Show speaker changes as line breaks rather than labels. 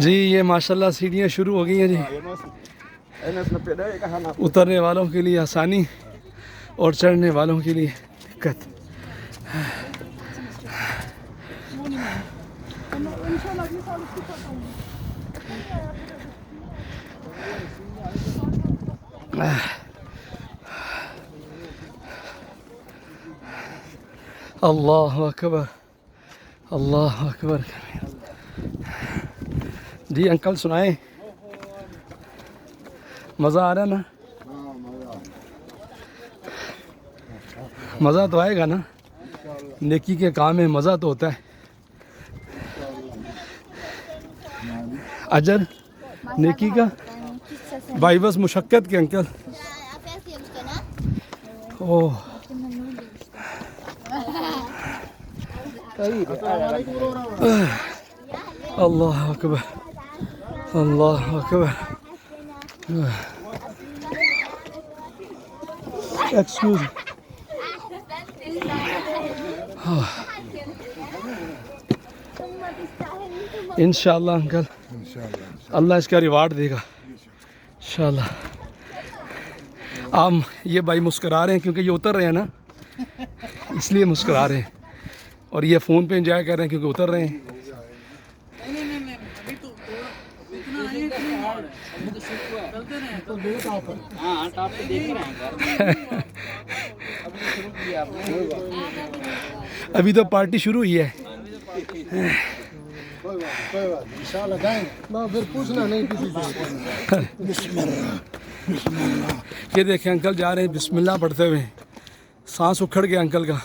जी ये माशाल्लाह सीढ़ियाँ शुरू हो गई हैं जी। उतरने वालों के लिए आसानी और चढ़ने वालों के लिए दिक्कत। अल्लाह अकबर, अल्लाह अकबर। जी अंकल सुनाएं, मज़ा आ रहा है ना? मज़ा तो आएगा ना, नेकी के काम में मज़ा तो होता है। अजर नेकी का भाई बस मुशक्क़त के अंकल। ओह अल्लाह अकबर, अल्लाह अकबर। एक्सक्यूज इंशाल्लाह अंकल, अल्लाह इसका रिवार्ड देगा इंशाल्लाह। आप ये भाई मुस्कुरा रहे हैं क्योंकि ये उतर रहे हैं ना, इसलिए मुस्कुरा रहे हैं। और ये फ़ोन पे एंजॉय कर रहे हैं क्योंकि उतर रहे हैं। अभी तो पार्टी शुरू हुई है।
फिर पूछना नहीं किसी से।
ये देखें अंकल जा रहे हैं बिस्मिल्लाह पढ़ते हुए, सांस उखड़ गया अंकल का।